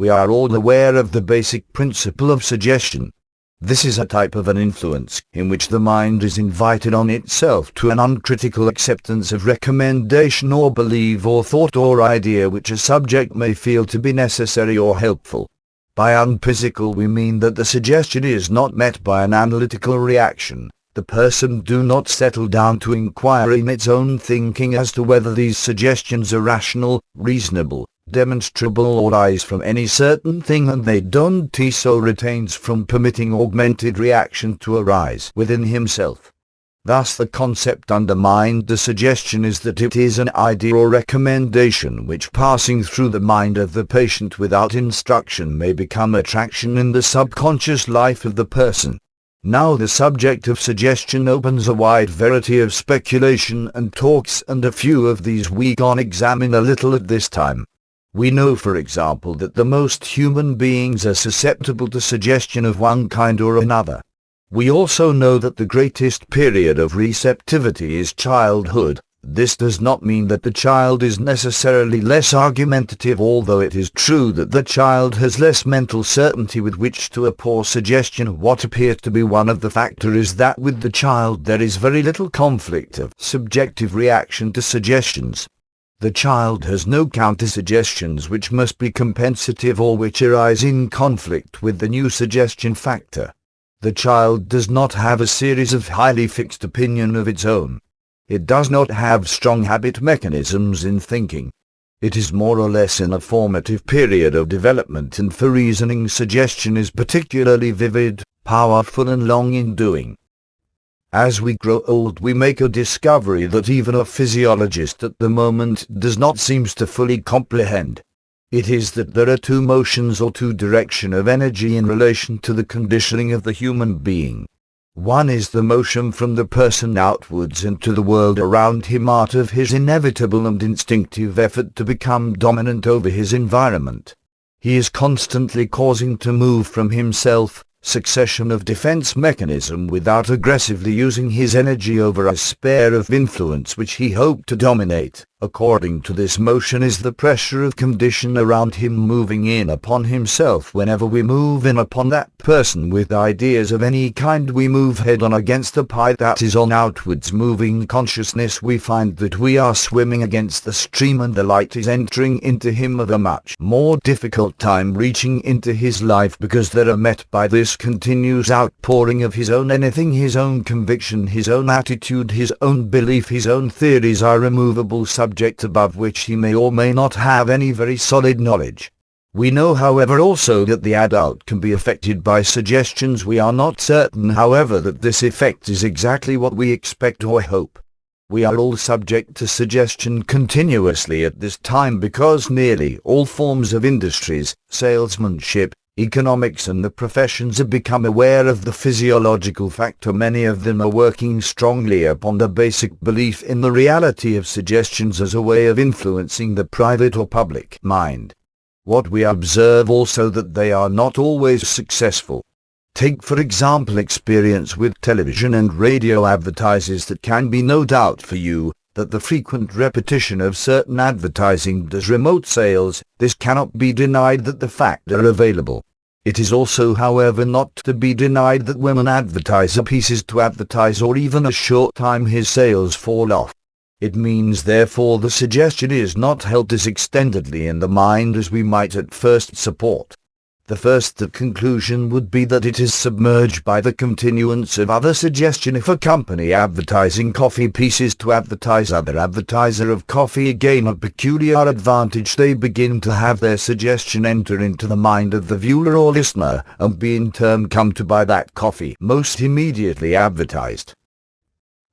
We are all aware of the basic principle of suggestion. This is a type of an influence in which the mind is invited on itself to an uncritical acceptance of recommendation or belief or thought or idea which a subject may feel to be necessary or helpful. By unphysical we mean that the suggestion is not met by an analytical reaction. The person do not settle down to inquire in its own thinking as to whether these suggestions are rational, reasonable, demonstrable or arise from any certain thing, and they don't so retains from permitting augmented reaction to arise within himself. Thus the concept undermined the suggestion is that it is an idea or recommendation which, passing through the mind of the patient without instruction, may become attraction in the subconscious life of the person. Now the subject of suggestion opens a wide variety of speculation and talks, and a few of these we can examine a little at this time. We know, for example, that the most human beings are susceptible to suggestion of one kind or another. We also know that the greatest period of receptivity is childhood. This does not mean that the child is necessarily less argumentative, although it is true that the child has less mental certainty with which to oppose suggestion. What appears to be one of the factors is that with the child there is very little conflict of subjective reaction to suggestions. The child has no counter-suggestions which must be compensative or which arise in conflict with the new suggestion factor. The child does not have a series of highly fixed opinion of its own. It does not have strong habit mechanisms in thinking. It is more or less in a formative period of development, and for reasoning suggestion is particularly vivid, powerful and long in doing. As we grow old we make a discovery that even a physiologist at the moment does not seem to fully comprehend. It is that there are two motions or two directions of energy in relation to the conditioning of the human being. One is the motion from the person outwards into the world around him out of his inevitable and instinctive effort to become dominant over his environment. He is constantly causing to move from himself, succession of defense mechanism, without aggressively using his energy over a sphere of influence which he hoped to dominate. According to this motion is the pressure of condition around him moving in upon himself. Whenever we move in upon that person with ideas of any kind, we move head-on against the pie that is on outwards moving consciousness. We find that we are swimming against the stream, and the light is entering into him of a much more difficult time reaching into his life, because there are met by this continuous outpouring of his own anything, his own conviction, his own attitude, his own belief, his own theories are removable subject above which he may or may not have any very solid knowledge. We know, however, also that the adult can be affected by suggestions. We are not certain, however, that this effect is exactly what we expect or hope. We are all subject to suggestion continuously at this time, because nearly all forms of industries, salesmanship, economics and the professions have become aware of the physiological factor. Many of them are working strongly upon the basic belief in the reality of suggestions as a way of influencing the private or public mind. What we observe also that they are not always successful. Take for example experience with television and radio advertises. That can be no doubt for you that the frequent repetition of certain advertising does remote sales. This cannot be denied that the fact are available. It is also, however, not to be denied that when an advertiser ceases to advertise, or even a short time, his sales fall off. It means therefore the suggestion is not held as extendedly in the mind as we might at first support. The first conclusion would be that it is submerged by the continuance of other suggestion. If a company advertising coffee ceases to advertise, other advertiser of coffee gain a peculiar advantage. They begin to have their suggestion enter into the mind of the viewer or listener, and be in turn come to buy that coffee most immediately advertised.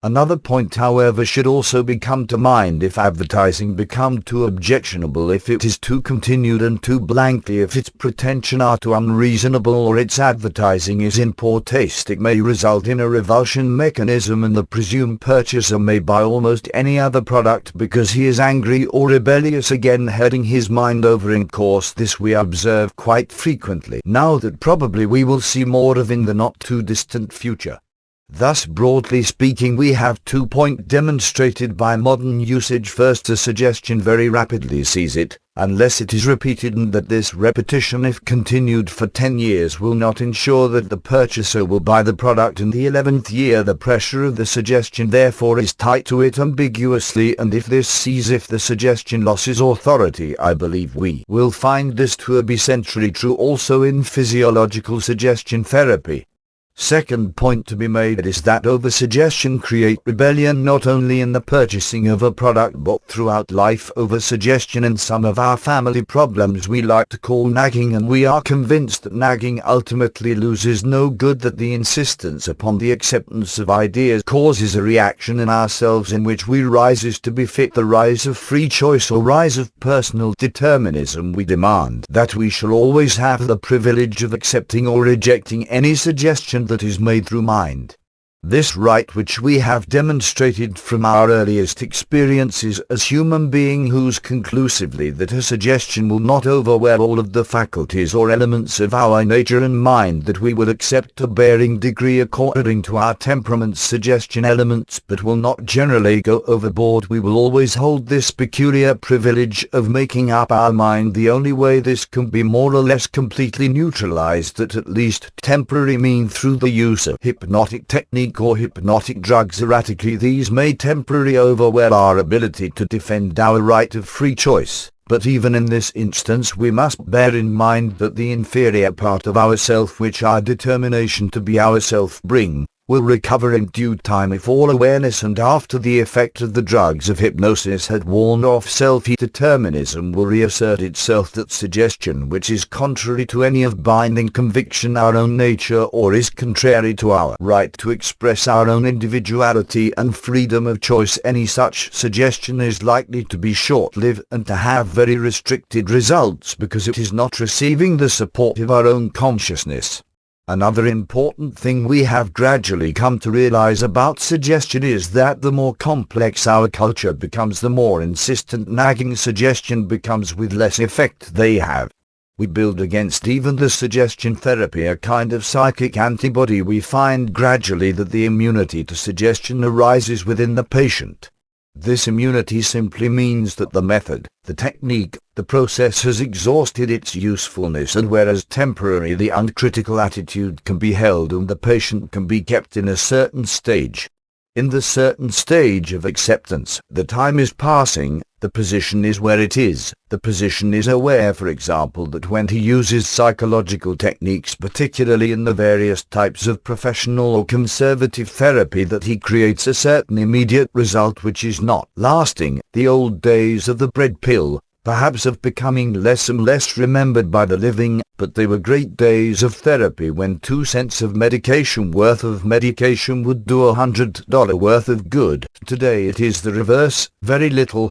Another point, however, should also be come to mind. If advertising become too objectionable, if it is too continued and too blankly, if its pretension are too unreasonable, or its advertising is in poor taste, it may result in a revulsion mechanism, and the presumed purchaser may buy almost any other product because he is angry or rebellious, again heading his mind over in course. This we observe quite frequently now, that probably we will see more of in the not too distant future. Thus, broadly speaking, we have 2 points demonstrated by modern usage. First, a suggestion very rapidly sees it, unless it is repeated, and that this repetition, if continued for 10 years, will not ensure that the purchaser will buy the product in the 11th year. The pressure of the suggestion therefore is tied to it ambiguously, and if this sees if the suggestion loses authority, I believe we will find this to be centrally true also in physiological suggestion therapy. Second point to be made is that oversuggestion creates rebellion not only in the purchasing of a product but throughout life. Oversuggestion in some of our family problems we like to call nagging, and we are convinced that nagging ultimately loses no good, that the insistence upon the acceptance of ideas causes a reaction in ourselves in which we rises to befit the rise of free choice or rise of personal determinism. We demand that we shall always have the privilege of accepting or rejecting any suggestion that is made through mind. This right, which we have demonstrated from our earliest experiences as human beings, whose conclusively that a suggestion will not overwhelm all of the faculties or elements of our nature and mind, that we will accept a bearing degree according to our temperament's suggestion elements, but will not generally go overboard. We will always hold this peculiar privilege of making up our mind. The only way this can be more or less completely neutralized, that at least temporary, mean through the use of hypnotic technique or hypnotic drugs erratically. These may temporarily overwhelm our ability to defend our right of free choice, but even in this instance we must bear in mind that the inferior part of ourself, which our determination to be ourself bring, will recover in due time if all awareness and after the effect of the drugs of hypnosis had worn off, self-determinism will reassert itself. That suggestion which is contrary to any of binding conviction, our own nature, or is contrary to our right to express our own individuality and freedom of choice, any such suggestion is likely to be short-lived and to have very restricted results, because it is not receiving the support of our own consciousness. Another important thing we have gradually come to realize about suggestion is that the more complex our culture becomes, the more insistent nagging suggestion becomes, with less effect they have. We build against even the suggestion therapy a kind of psychic antibody. We find gradually that the immunity to suggestion arises within the patient. This immunity simply means that the method, the technique, the process has exhausted its usefulness, and whereas temporarily the uncritical attitude can be held and the patient can be kept in a certain stage. In the certain stage of acceptance, the time is passing, the position is where it is, the position is aware, for example, that when he uses psychological techniques, particularly in the various types of professional or conservative therapy, that he creates a certain immediate result which is not lasting. The old days of the bread pill, perhaps of becoming less and less remembered by the living, but they were great days of therapy when 2 cents of medication worth of medication would do $100 worth of good. Today it is the reverse, very little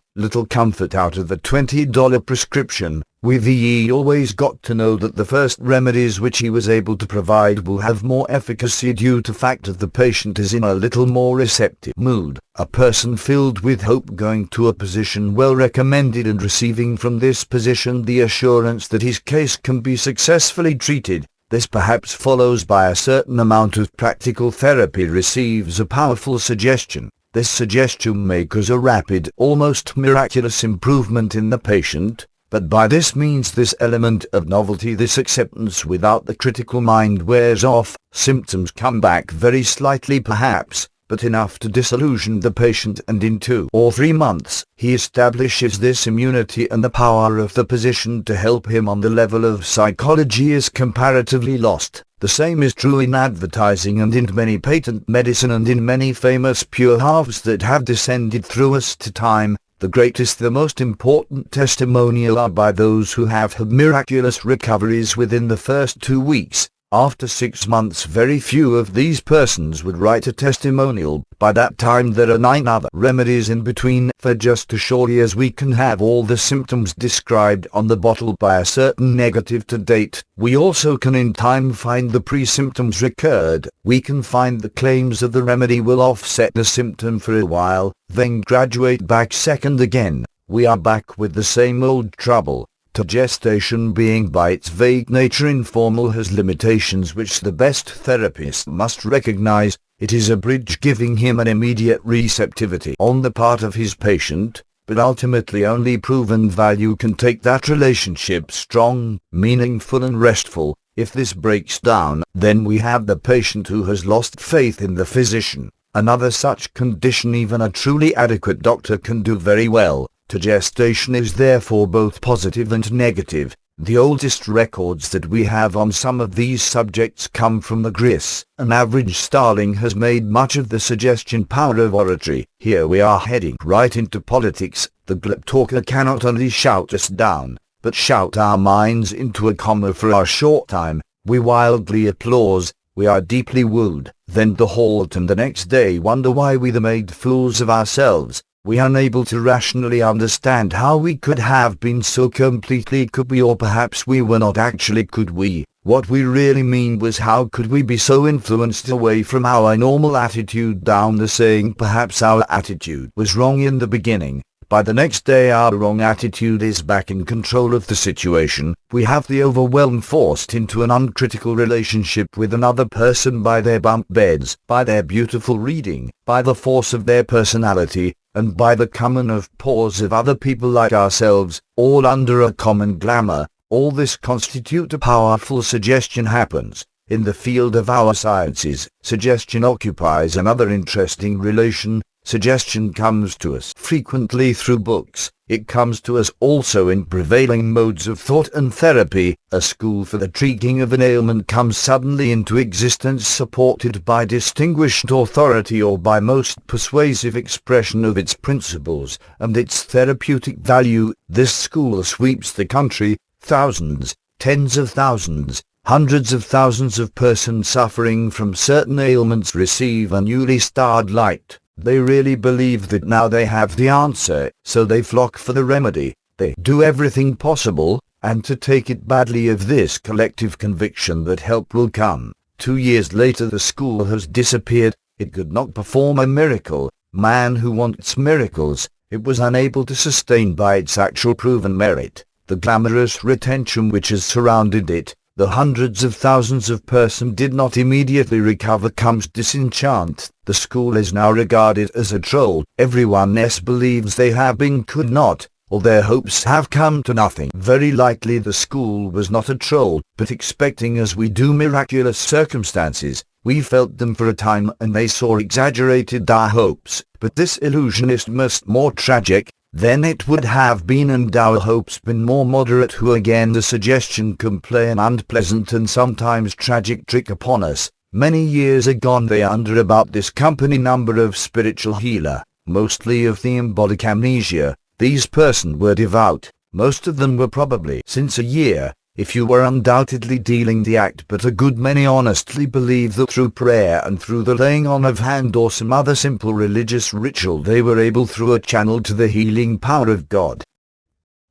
comfort out of the $20 prescription. He always got to know that the first remedies which he was able to provide will have more efficacy due to fact that the patient is in a little more receptive mood. A person filled with hope going to a position well recommended and receiving from this position the assurance that his case can be successfully treated. This perhaps follows by a certain amount of practical therapy, receives a powerful suggestion. This suggestion may cause a rapid, almost miraculous improvement in the patient. But by this means this element of novelty, this acceptance without the critical mind, wears off. Symptoms come back very slightly perhaps, but enough to disillusion the patient, and in 2 or 3 months he establishes this immunity, and the power of the position to help him on the level of psychology is comparatively lost. The same is true in advertising and in many patent medicine and in many famous pure halves that have descended through us to time. The greatest, the most important testimonial are by those who have had miraculous recoveries within the first 2 weeks. After 6 months very few of these persons would write a testimonial. By that time there are 9 other remedies in between, for just as surely as we can have all the symptoms described on the bottle by a certain negative to date, we also can in time find the pre-symptoms recurred. We can find the claims of the remedy will offset the symptom for a while, then graduate back second again. We are back with the same old trouble. Gestation, being by its vague nature informal, has limitations which the best therapist must recognize. It is a bridge giving him an immediate receptivity on the part of his patient, but ultimately only proven value can take that relationship strong, meaningful and restful. If this breaks down, then we have the patient who has lost faith in the physician. Another such condition even a truly adequate doctor can do very well. Gestation is therefore both positive and negative. The oldest records that we have on some of these subjects come from the Greece. An average starling has made much of the suggestion power of oratory. Here we are heading right into politics. The glib talker cannot only shout us down, but shout our minds into a coma for a short time. We wildly applause, we are deeply wooed, then to halt and the next day wonder why we made fools of ourselves. We unable to rationally understand how we could have been so completely could we, or perhaps we were not actually could we. What we really mean was how could we be so influenced away from our normal attitude down the saying perhaps our attitude was wrong in the beginning. By the next day our wrong attitude is back in control of the situation. We have the overwhelm forced into an uncritical relationship with another person by their bunk beds, by their beautiful reading, by the force of their personality, and by the common of pores of other people like ourselves, all under a common glamour. All this constitute a powerful suggestion happens. In the field of our sciences, suggestion occupies another interesting relation. Suggestion comes to us frequently through books. It comes to us also in prevailing modes of thought and therapy. A school for the treating of an ailment comes suddenly into existence, supported by distinguished authority or by most persuasive expression of its principles and its therapeutic value. This school sweeps the country. Thousands, tens of thousands, hundreds of thousands of persons suffering from certain ailments receive a newly starred light. They really believe that now they have the answer, so they flock for the remedy. They do everything possible, and to take it badly of this collective conviction that help will come. 2 years later the school has disappeared. It could not perform a miracle. Man who wants miracles, it was unable to sustain by its actual proven merit the glamorous retention which has surrounded it. The hundreds of thousands of persons did not immediately recover. Comes disenchant. The school is now regarded as a troll. Everyone else believes they have been could not, or their hopes have come to nothing. Very likely the school was not a troll, but expecting as we do miraculous circumstances, we felt them for a time and they saw exaggerated our hopes. But this illusionist must more tragic than it would have been, and our hopes been more moderate, who again the suggestion can play an unpleasant and sometimes tragic trick upon us. Many years agone they under about this company number of spiritual healer, mostly of the embolic amnesia. These persons were devout, most of them were probably since a year, if you were undoubtedly dealing the act, but a good many honestly believe that through prayer and through the laying on of hand or some other simple religious ritual they were able through a channel to the healing power of God.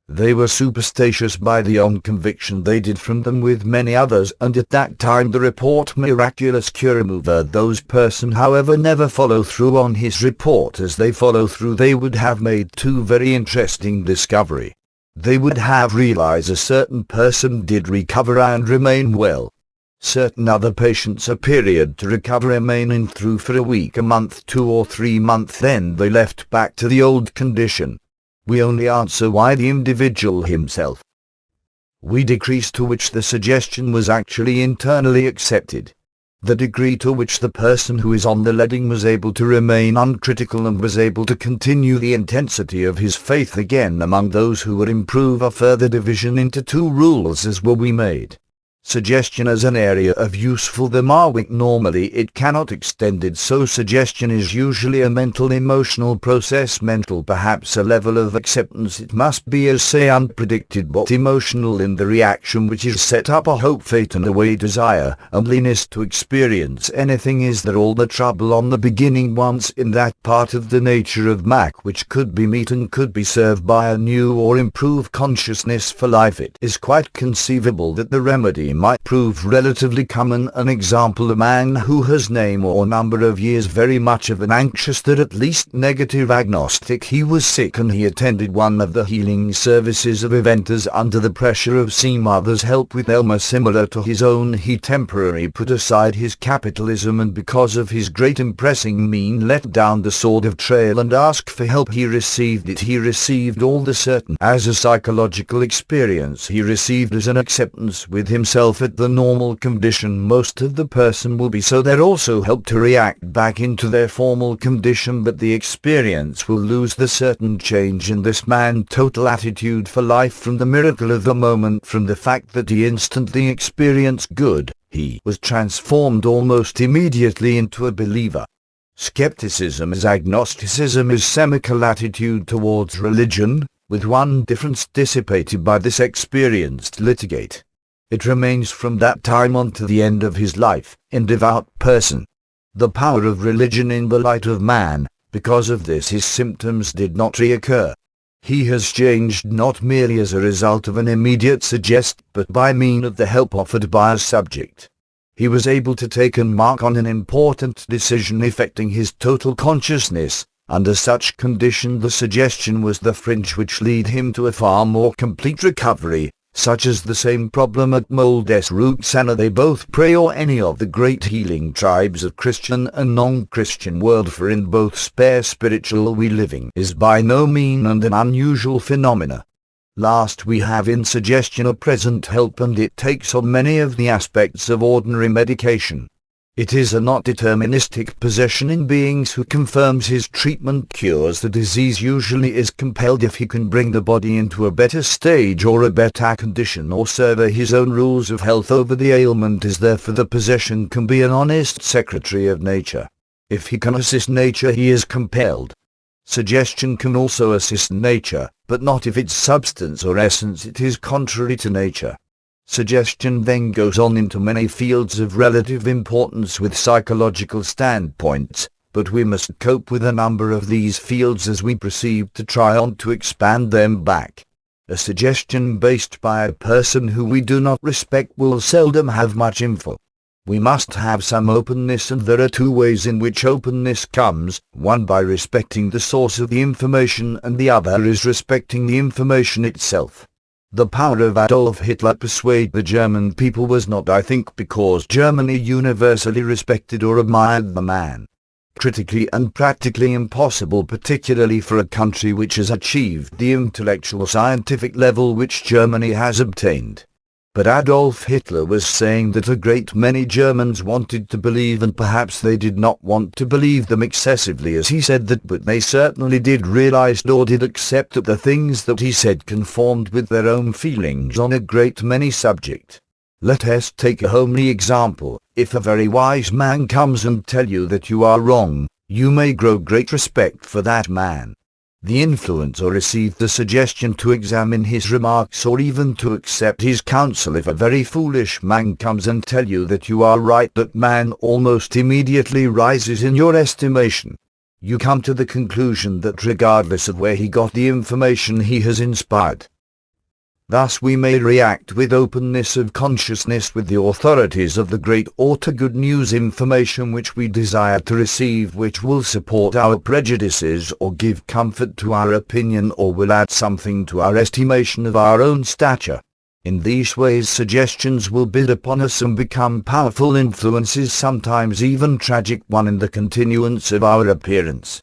They were superstitious by the own conviction they did from them with many others, and at that time the report miraculous cure remover those person however never follow through on his report as they follow through they would have made two very interesting discovery. They would have realized a certain person did recover and remain well. Certain other patients a period to recover remain in through for a week, a month, 2 or 3 months, then they left back to the old condition. We only answer why the individual himself. We decrease to which the suggestion was actually internally accepted. The degree to which the person who is on the leading was able to remain uncritical and was able to continue the intensity of his faith again among those who would improve a further division into 2 rules as will be made. Suggestion as an area of useful the Marwick normally it cannot extended, so suggestion is usually a mental emotional process, mental perhaps a level of acceptance it must be as say unpredicted but emotional in the reaction which is set up a hope, fate and a way desire, unwillingness to experience anything is that all the trouble on the beginning once in that part of the nature of Mac which could be met and could be served by a new or improved consciousness for life. It is quite conceivable that the remedy might prove relatively common. An example: a man who has name or number of years very much of an anxious that at least negative agnostic. He was sick and he attended one of the healing services of Eventers under the pressure of seeing others help with ailments similar to his own. He temporarily put aside his capitalism and because of his great impressing mien let down the sword of trail and asked for help. He received it. He received all the certain as a psychological experience. He received as an acceptance with himself at the normal condition most of the person will be, so that also help to react back into their formal condition, but the experience will lose the certain change in this man total attitude for life from the miracle of the moment, from the fact that he instantly experienced good. He was transformed almost immediately into a believer. Skepticism is agnosticism, is semical attitude towards religion, with one difference dissipated by this experienced litigate. It remains from that time on to the end of his life, in devout person. The power of religion in the light of man, because of this his symptoms did not reoccur. He has changed not merely as a result of an immediate suggestion, but by means of the help offered by a subject. He was able to take and mark on an important decision affecting his total consciousness. Under such condition the suggestion was the fringe which lead him to a far more complete recovery, such as the same problem at Moldes Ruxana they both pray, or any of the great healing tribes of Christian and non-Christian world, for in both spare spiritual we living is by no means an unusual phenomena. Last we have in suggestion a present help, and it takes on many of the aspects of ordinary medication. It is a not deterministic possession in beings who confirms his treatment cures the disease usually is compelled if he can bring the body into a better stage or a better condition, or survey his own rules of health over the ailment is therefore the possession can be an honest secretary of nature. If he can assist nature he is compelled. Suggestion can also assist nature, but not if its substance or essence it is contrary to nature. Suggestion then goes on into many fields of relative importance with psychological standpoints, but we must cope with a number of these fields as we proceed to try on to expand them back. A suggestion based by a person who we do not respect will seldom have much info. We must have some openness, and there are two ways in which openness comes, one by respecting the source of the information and the other is respecting the information itself. The power of Adolf Hitler to persuade the German people was not, I think, because Germany universally respected or admired the man. Critically and practically impossible, particularly for a country which has achieved the intellectual scientific level which Germany has obtained. But Adolf Hitler was saying that a great many Germans wanted to believe, and perhaps they did not want to believe them excessively as he said that, but they certainly did realize or did accept that the things that he said conformed with their own feelings on a great many subject. Let us take a homely example. If a very wise man comes and tell you that you are wrong, you may grow great respect for that man. The influence or receive the suggestion to examine his remarks or even to accept his counsel. If a very foolish man comes and tell you that you are right, that man almost immediately rises in your estimation. You come to the conclusion that regardless of where he got the information he has inspired. Thus we may react with openness of consciousness with the authorities of the great or to good news information which we desire to receive, which will support our prejudices or give comfort to our opinion or will add something to our estimation of our own stature. In these ways suggestions will build upon us and become powerful influences, sometimes even tragic one in the continuance of our appearance.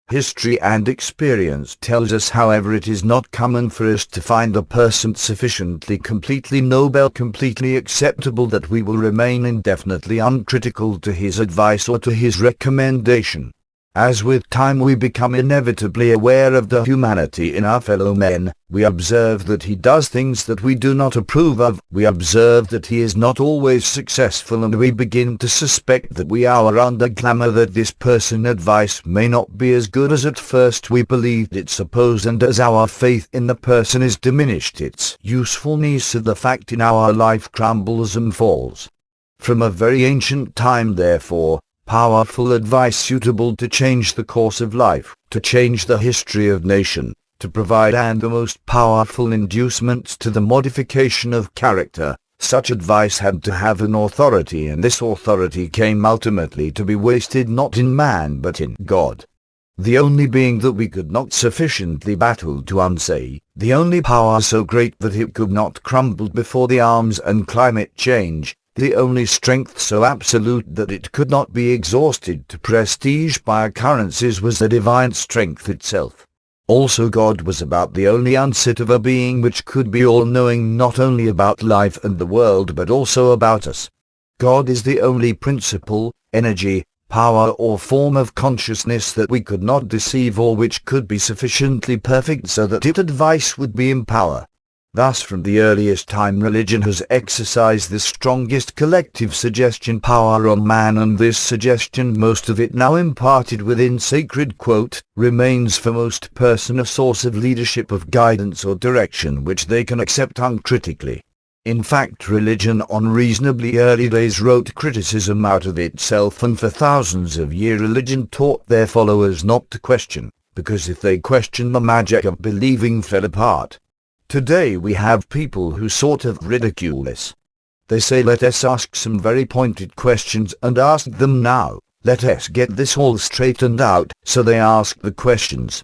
History and experience tells us, however, it is not common for us to find a person sufficiently completely noble, completely acceptable, that we will remain indefinitely uncritical to his advice or to his recommendation. As with time we become inevitably aware of the humanity in our fellow men, we observe that he does things that we do not approve of, we observe that he is not always successful, and we begin to suspect that we are under glamour that this person's advice may not be as good as at first we believed it supposed, and as our faith in the person is diminished, its usefulness of the fact in our life crumbles and falls. From a very ancient time, therefore, powerful advice suitable to change the course of life, to change the history of nation, to provide and the most powerful inducements to the modification of character, Such advice had to have an authority, and this authority came ultimately to be wasted not in man but in God. The only being that we could not sufficiently battle to unsay, the only power so great that it could not crumble before the arms and climate change, the only strength so absolute that it could not be exhausted to prestige by occurrences was the divine strength itself. Also God was about the only onset of a being which could be all-knowing not only about life and the world but also about us. God is the only principle, energy, power or form of consciousness that we could not deceive or which could be sufficiently perfect so that its advice would be in power. Thus from the earliest time religion has exercised the strongest collective suggestion power on man, and this suggestion, most of it now imparted within sacred quote, remains for most person a source of leadership, of guidance or direction which they can accept uncritically. In fact, religion on reasonably early days wrote criticism out of itself, and for thousands of years religion taught their followers not to question, because if they questioned the magic of believing fell apart. Today we have people who sort of ridicule this. They say, let us ask some very pointed questions and ask them now. Let us get this all straightened out. So they ask the questions.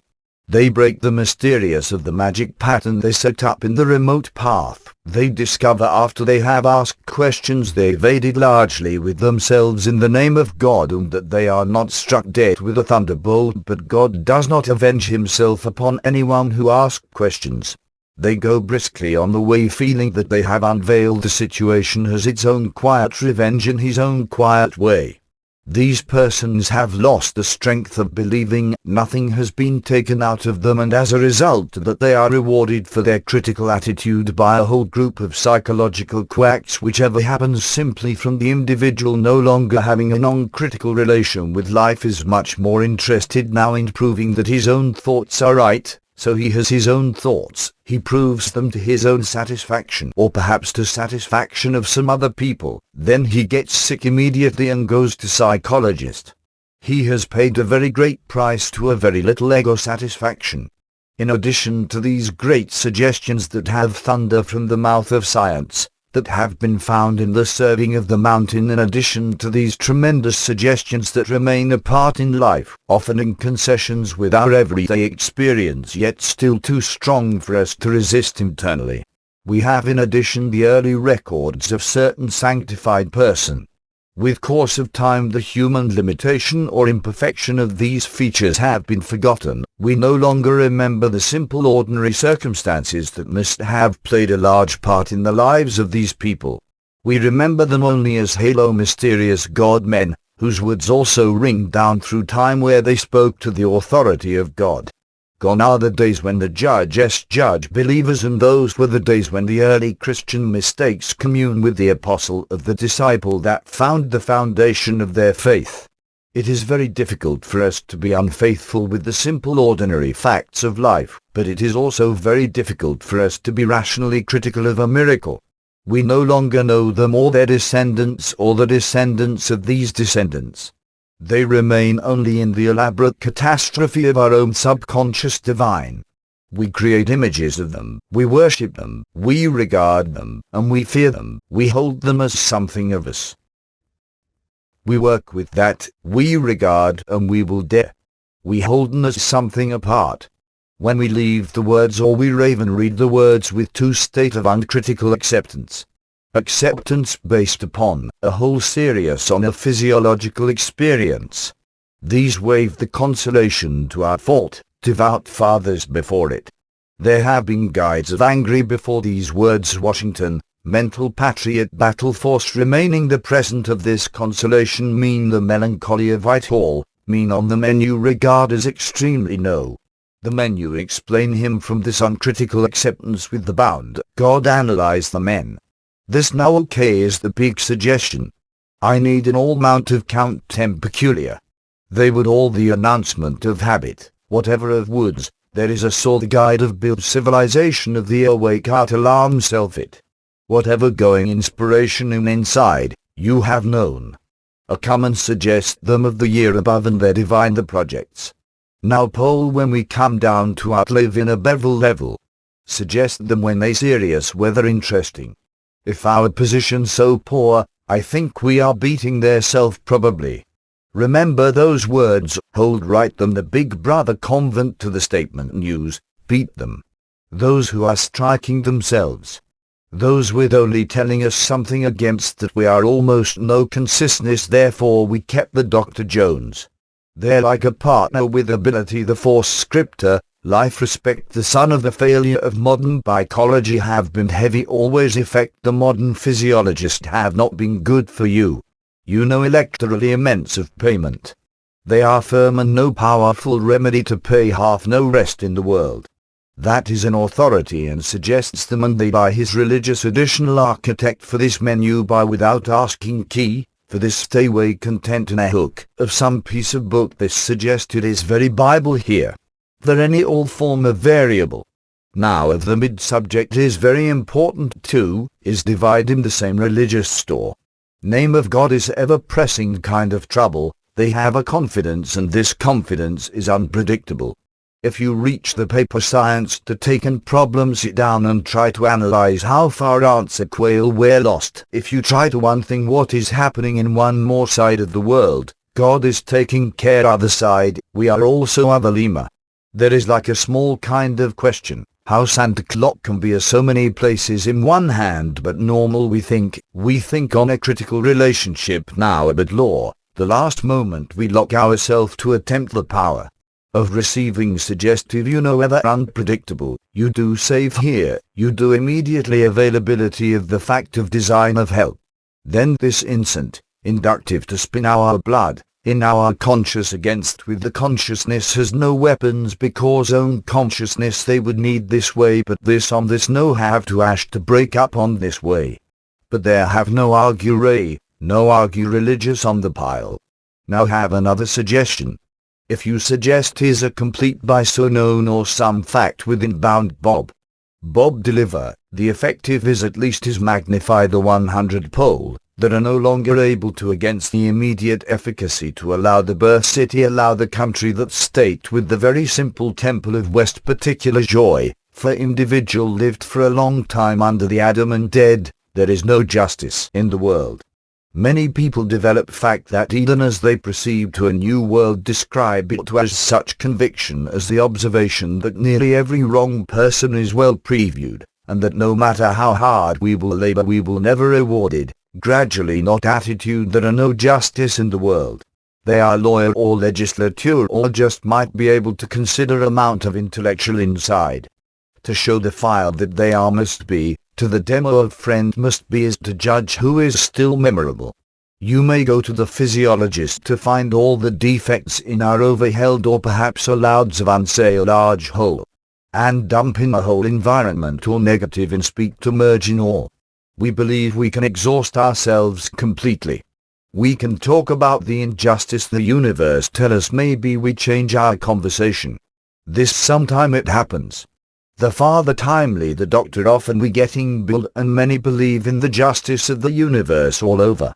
They break the mysterious of the magic pattern they set up in the remote path. They discover after they have asked questions they evaded largely with themselves in the name of God, and that they are not struck dead with a thunderbolt, but God does not avenge himself upon anyone who asks questions. They go briskly on the way, feeling that they have unveiled the situation as its own quiet revenge in his own quiet way. These persons have lost the strength of believing, nothing has been taken out of them, and as a result that they are rewarded for their critical attitude by a whole group of psychological quacks, whichever happens simply from the individual no longer having a non-critical relation with life, is much more interested now in proving that his own thoughts are right. So he has his own thoughts, he proves them to his own satisfaction, or perhaps to satisfaction of some other people, then he gets sick immediately and goes to psychologist. He has paid a very great price to a very little ego satisfaction. In addition to these great suggestions that have thundered from the mouth of science, that have been found in the serving of the mountain, in addition to these tremendous suggestions that remain apart in life, often in concessions with our everyday experience, yet still too strong for us to resist internally, we have in addition the early records of certain sanctified person. With course of time the human limitation or imperfection of these features have been forgotten. We no longer remember the simple ordinary circumstances that must have played a large part in the lives of these people. We remember them only as halo mysterious God-men, whose words also ring down through time where they spoke to the authority of God. Gone are the days when the judges judge believers, and those were the days when the early Christian mistakes commune with the apostle of the disciple that found the foundation of their faith. It is very difficult for us to be unfaithful with the simple ordinary facts of life, but it is also very difficult for us to be rationally critical of a miracle. We no longer know them or their descendants or the descendants of these descendants. They remain only in the elaborate catastrophe of our own subconscious divine. We create images of them, we worship them, we regard them, and we fear them, we hold them as something of us. We work with that, we regard, and we will dare. We hold them as something apart. When we leave the words or we rave and read the words with two state of uncritical acceptance. Acceptance based upon a whole series on a physiological experience. These wave the consolation to our fault, devout fathers before it. There have been guides of angry before these words. Washington, mental patriot battle force remaining the present of this consolation mean the melancholy of Whitehall, mean on the menu regard as extremely no. The menu explain him from this uncritical acceptance with the bound God analyze the men. This now okay is the peak suggestion. I need an all mount of Count Tem peculiar. They would all the announcement of habit, whatever of woods, there is a saw the guide of build civilization of the awake out alarm self it. Whatever going inspiration in inside, you have known. A come and suggest them of the year above and their divine the projects. Now poll when we come down to outlive in a bevel level. Suggest them when they serious whether interesting. If our position so poor, I think we are beating their self probably. Remember those words, hold right them the big brother convent to the statement news, beat them. Those who are striking themselves. Those with only telling us something against that we are almost no consistness, therefore we kept the Dr. Jones. They're like a partner with ability, the force scripter, life respect, the son of the failure of modern psychology have been heavy always effect the modern physiologist have not been good for you. You know electorally immense of payment. They are firm and no powerful remedy to pay half no rest in the world. That is an authority and suggests them and they buy his religious additional architect for this menu by without asking key, for this stay away content in a hook of some piece of book this suggested is very Bible here. There any all form of variable. Now of the mid-subject is very important too, is divide in the same religious store. Name of God is ever-pressing kind of trouble, they have a confidence and this confidence is unpredictable. If you reach the paper science to take and problem sit down and try to analyze how far answer quail we're lost. If you try to one thing what is happening in one more side of the world, God is taking care other side, we are also other lima. There is like a small kind of question, how Santa Claus can be so many places in one hand but normal we think on a critical relationship now but law, the last moment we lock ourselves to attempt the power of receiving suggestive ever unpredictable, you do save here, you do immediately availability of the fact of design of help. Then this instant, inductive to spin our blood, in our conscious against with the consciousness has no weapons because own consciousness they would need this way but this on this no have to ash to break up on this way. But there have no argue ray, no argue religious on the pile. Now have another suggestion. If you suggest is a complete by so known or some fact within bound Bob deliver, the effective is at least is magnify the 100 pole, that are no longer able to against the immediate efficacy to allow the birth city allow the country that state with the very simple temple of West particular joy, for individual lived for a long time under the Adam and dead, there is no justice in the world. Many people develop fact that even as they proceed to a new world describe it as such conviction as the observation that nearly every wrong person is well previewed, and that no matter how hard we will labor we will never rewarded, gradually not attitude that are no justice in the world. They are lawyer or legislature or just might be able to consider amount of intellectual inside. To show the file that they are must be, to the demo of friend must be is to judge who is still memorable. You may go to the physiologist to find all the defects in our overheld or perhaps alloweds of unsay a large hole, and dump in a whole environment or negative and speak to merge in all. We believe we can exhaust ourselves completely. We can talk about the injustice the universe tell us maybe we change our conversation. This sometime it happens. The farther timely the doctor often we getting billed and many believe in the justice of the universe all over.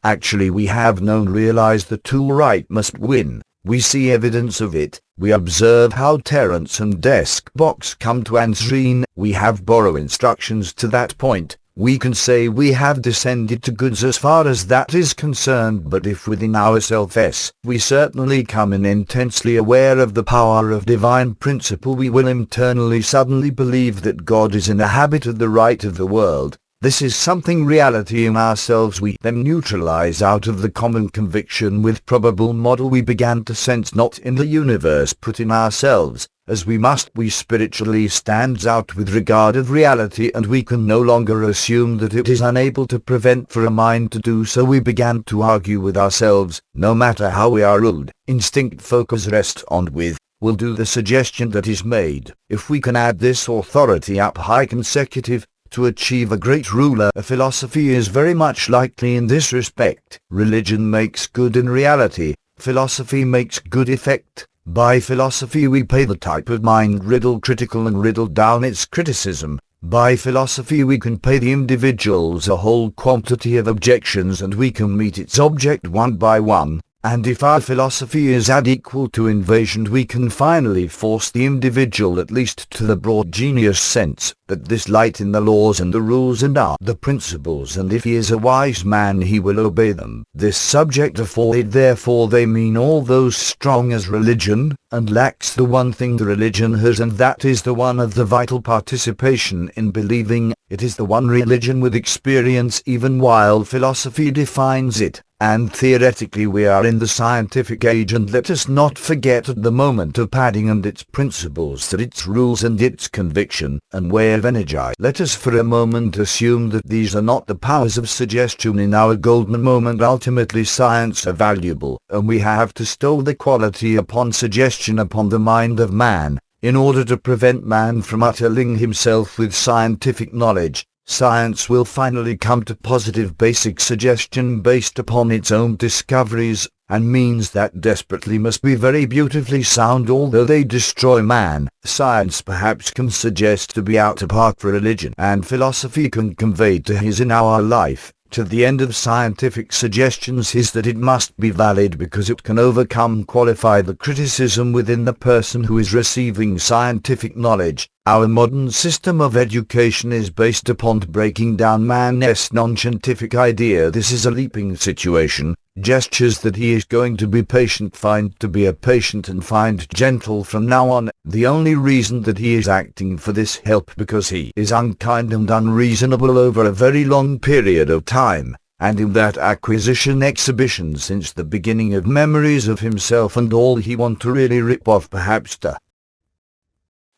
Actually we have known realize the tool right must win, we see evidence of it, we observe how Terence and Desk Box come to answering, we have borrow instructions to that point. We can say we have descended to goods as far as that is concerned, but if within ourselves we certainly come in intensely aware of the power of divine principle we will internally suddenly believe that God is in the habit of the right of the world. This is something reality in ourselves we them neutralize out of the common conviction with probable model we began to sense not in the universe put in ourselves, as we must we spiritually stands out with regard of reality and we can no longer assume that it is unable to prevent for a mind to do so we began to argue with ourselves, no matter how we are ruled, instinct focus rest on with, will do the suggestion that is made, if we can add this authority up high consecutive, to achieve a great ruler. A philosophy is very much likely in this respect, religion makes good in reality, philosophy makes good effect. By philosophy we pay the type of mind riddle critical and riddle down its criticism. By philosophy we can pay the individuals a whole quantity of objections and we can meet its object one by one, And if our philosophy is equal to invasion, we can finally force the individual at least to the broad genius sense, that this light in the laws and the rules and are the principles, and if he is a wise man he will obey them. This subject afforded therefore they mean all those strong as religion, and lacks the one thing the religion has, and that is the one of the vital participation in believing. It is the one religion with experience even while philosophy defines it. And theoretically we are in the scientific age, and let us not forget at the moment of padding and its principles that its rules and its conviction and way of energy. Let us for a moment assume that these are not the powers of suggestion in our golden moment. Ultimately science are valuable, and we have to stow the quality upon suggestion upon the mind of man, in order to prevent man from uttering himself with scientific knowledge. Science will finally come to positive basic suggestion based upon its own discoveries, and means that desperately must be very beautifully sound. Although they destroy man, science perhaps can suggest to be out apart for religion, and philosophy can convey to his in our life, to the end of scientific suggestions, is that it must be valid because it can qualify the criticism within the person who is receiving scientific knowledge. Our modern system of education is based upon breaking down man's non-scientific idea. This is a leaping situation. Gestures that he is going to be patient, find to be a patient, and find gentle from now on. The only reason that he is acting for this help because he is unkind and unreasonable over a very long period of time, and in that acquisition exhibition since the beginning of memories of himself and all he want to really rip off perhaps to.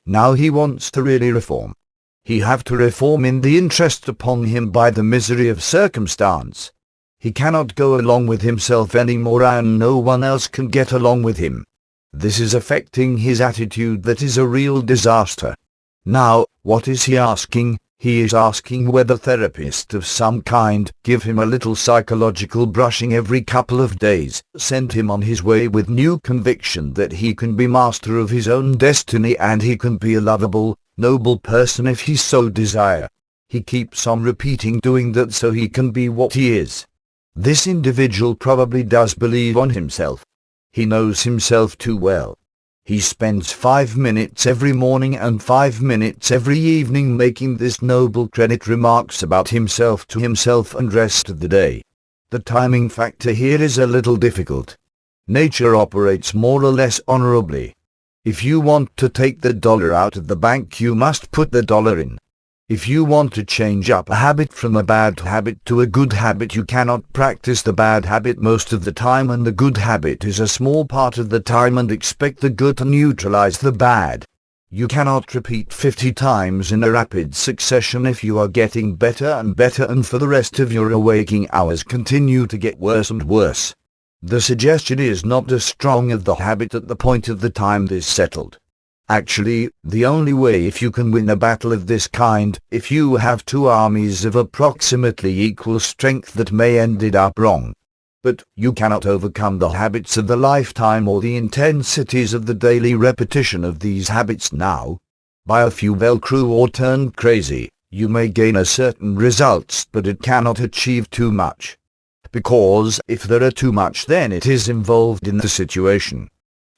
Now he wants to really reform. He have to reform in the interest upon him by the misery of circumstance. He cannot go along with himself any more, and no one else can get along with him. This is affecting his attitude. That is a real disaster. Now, what is he asking? He is asking whether therapist of some kind give him a little psychological brushing every couple of days, send him on his way with new conviction that he can be master of his own destiny, and he can be a lovable, noble person if he so desire. He keeps on repeating doing that so he can be what he is. This individual probably does believe on himself. He knows himself too well. He spends 5 minutes every morning and 5 minutes every evening making this noble credit remarks about himself to himself and rest of the day. The timing factor here is a little difficult. Nature operates more or less honorably. If you want to take the dollar out of the bank, you must put the dollar in. If you want to change up a habit from a bad habit to a good habit, you cannot practice the bad habit most of the time and the good habit is a small part of the time, and expect the good to neutralize the bad. You cannot repeat 50 times in a rapid succession if you are getting better and better, and for the rest of your waking hours continue to get worse and worse. The suggestion is not as strong as the habit at the point of the time this settled. Actually, the only way if you can win a battle of this kind, if you have two armies of approximately equal strength that may end up wrong. But you cannot overcome the habits of the lifetime or the intensities of the daily repetition of these habits now. By a few Velcro or turn crazy, you may gain a certain results, but it cannot achieve too much. Because if there are too much, then it is involved in the situation.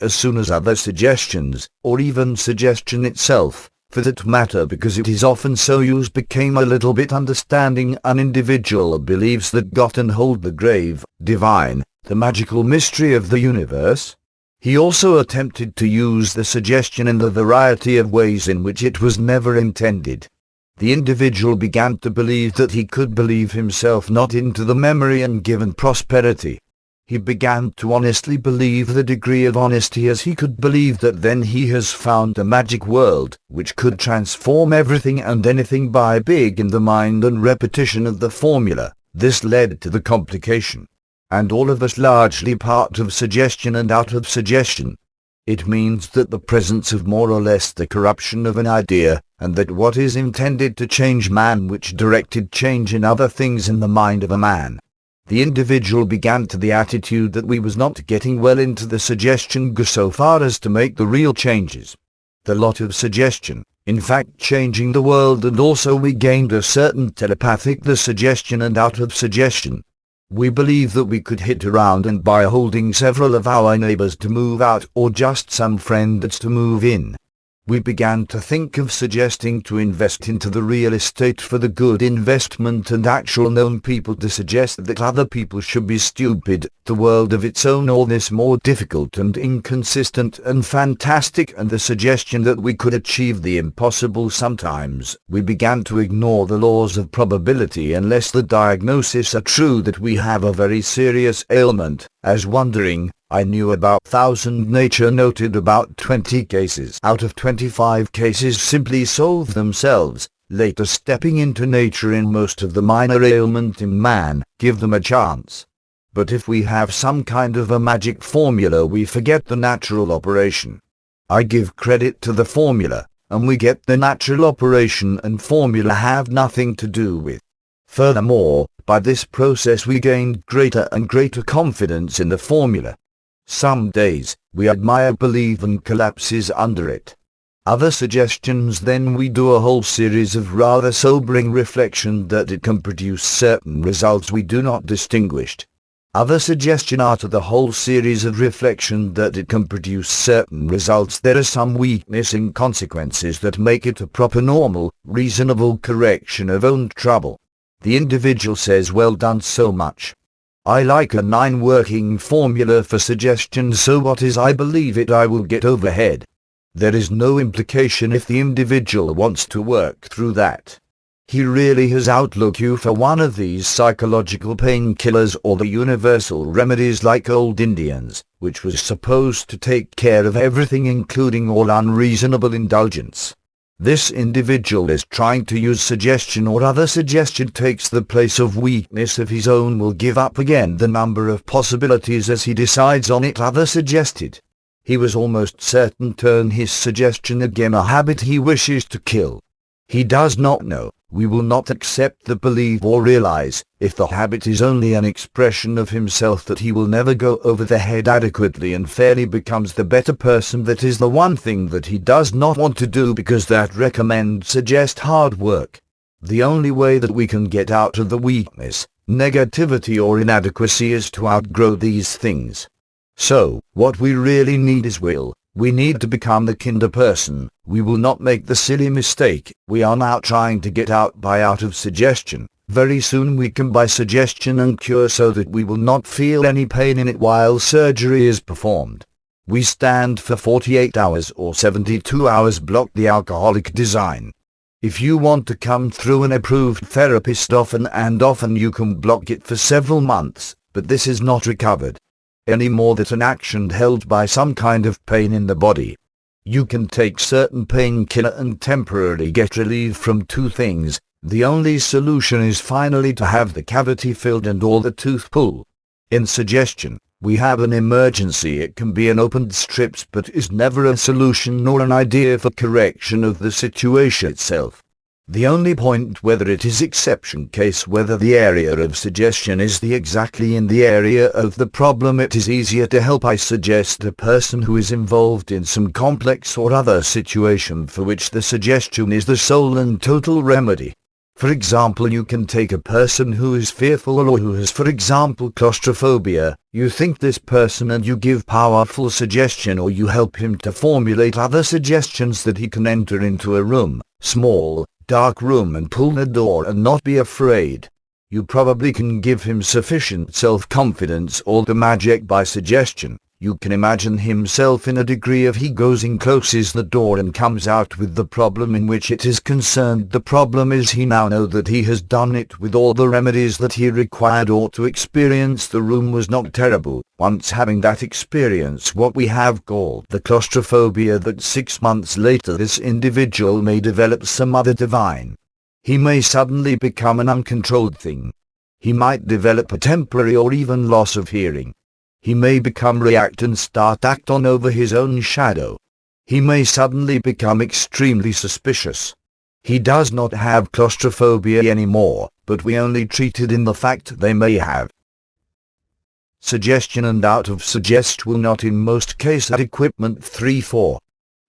As soon as other suggestions, or even suggestion itself, for that matter, because it is often so used, became a little bit understanding, an individual believes that God and hold the grave, divine, the magical mystery of the universe. He also attempted to use the suggestion in the variety of ways in which it was never intended. The individual began to believe that he could believe himself not into the memory and given prosperity. He began to honestly believe the degree of honesty as he could believe that then he has found a magic world, which could transform everything and anything by big in the mind and repetition of the formula. This led to the complication. And all of us largely part of suggestion and out of suggestion. It means that the presence of more or less the corruption of an idea, and that what is intended to change man which directed change in other things in the mind of a man. The individual began to the attitude that we was not getting well into the suggestion go so far as to make the real changes. The lot of suggestion, in fact changing the world, and also we gained a certain telepathic the suggestion and out of suggestion. We believe that we could hit around and buy holding several of our neighbors to move out or just some friend that's to move in. We began to think of suggesting to invest into the real estate for the good investment and actual known people to suggest that other people should be stupid, the world of its own, all this more difficult and inconsistent and fantastic, and the suggestion that we could achieve the impossible sometimes. We began to ignore the laws of probability unless the diagnosis are true that we have a very serious ailment, as wondering, I knew about 1,000. Nature noted about 20 cases out of 25 cases simply solve themselves. Later, stepping into nature in most of the minor ailment in man, give them a chance. But if we have some kind of a magic formula, we forget the natural operation. I give credit to the formula, and we get the natural operation and formula have nothing to do with. Furthermore, by this process we gained greater and greater confidence in the formula. Some days, we admire, believe, and collapses under it. Other suggestions, then we do a whole series of rather sobering reflection that it can produce certain results we do not distinguished. Other suggestion after the whole series of reflection that it can produce certain results, there are some weakness in consequences that make it a proper, normal, reasonable correction of own trouble. The individual says, well done so much. I like a 9 working formula for suggestion, so what is I believe it I will get overhead. There is no implication if the individual wants to work through that. He really has outlook you for one of these psychological painkillers or the universal remedies like old Indians, which was supposed to take care of everything including all unreasonable indulgence. This individual is trying to use suggestion or other suggestion takes the place of weakness of his own, will give up again the number of possibilities as he decides on it other suggested. He was almost certain turn his suggestion again a habit he wishes to kill. He does not know, we will not accept the belief or realize, if the habit is only an expression of himself, that he will never go over the head adequately and fairly becomes the better person. That is the one thing that he does not want to do, because that suggest hard work. The only way that we can get out of the weakness, negativity or inadequacy is to outgrow these things. So, what we really need is will. We need to become the kinder person. We will not make the silly mistake we are now trying to get out of suggestion. Very soon we can buy suggestion and cure so that we will not feel any pain in it while surgery is performed. We stand for 48 hours or 72 hours block the alcoholic design. If you want to come through an approved therapist, often you can block it for several months, but this is not recovered any more than an action held by some kind of pain in the body. You can take certain painkiller and temporarily get relief from 2 things. The only solution is finally to have the cavity filled and all the tooth pulled. In suggestion, we have an emergency. It can be an opened strips, but is never a solution nor an idea for correction of the situation itself. The only point, whether it is exception case, whether the area of suggestion is exactly in the area of the problem, it is easier to help. I suggest a person who is involved in some complex or other situation for which the suggestion is the sole and total remedy. For example, you can take a person who is fearful or who has, for example, claustrophobia. You think this person and you give powerful suggestion, or you help him to formulate other suggestions that he can enter into a room, small, dark room, and pull the door and not be afraid. You probably can give him sufficient self-confidence or the magic by suggestion. You can imagine himself in a degree of he goes in, closes the door and comes out with the problem in which it is concerned. The problem is he now know that he has done it with all the remedies that he required, or to experience the room was not terrible. Once having that experience, what we have called the claustrophobia, that 6 months later this individual may develop some other divine. He may suddenly become an uncontrolled thing. He might develop a temporary or even loss of hearing. He may become react and start act on over his own shadow. He may suddenly become extremely suspicious. He does not have claustrophobia anymore, but we only treated in the fact they may have. Suggestion and out of suggest will not in most cases. Equipment 3-4.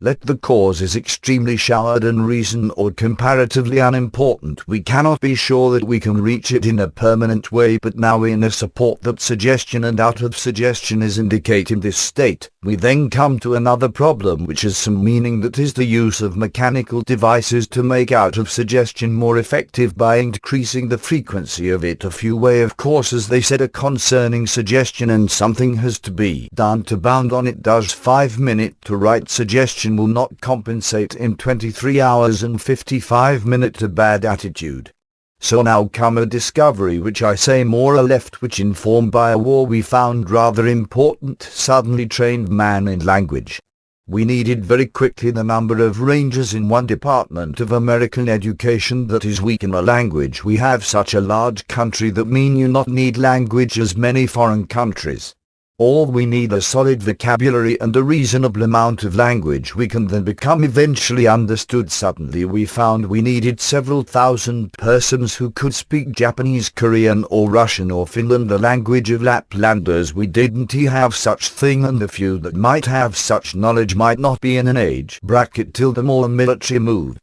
Let the cause is extremely showered and reason or comparatively unimportant. We cannot be sure that we can reach it in a permanent way, but now in a support that suggestion and out of suggestion is indicating this state. We then come to another problem which has some meaning, that is the use of mechanical devices to make out of suggestion more effective by increasing the frequency of it. A few way of course, as they said, concerning suggestion, and something has to be done to bound on it. Does 5 minutes to write suggestion will not compensate in 23 hours and 55 minutes a bad attitude. So now come a discovery which I say more or left, which informed by a war we found rather important. Suddenly trained man in language. We needed very quickly the number of rangers in one department of American education that is weak in a language. We have such a large country that mean you not need language as many foreign countries. All we need a solid vocabulary and a reasonable amount of language we can then become eventually understood. Suddenly we found we needed several thousand persons who could speak Japanese, Korean or Russian or Finland, the language of Laplanders. We didn't have such thing, and the few that might have such knowledge might not be in an age bracket till the more military move.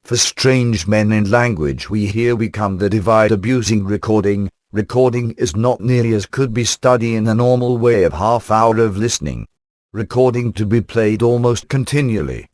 For strange men in language we come the divide abusing recording. Recording is not nearly as could be study in a normal way of half hour of listening. Recording to be played almost continually.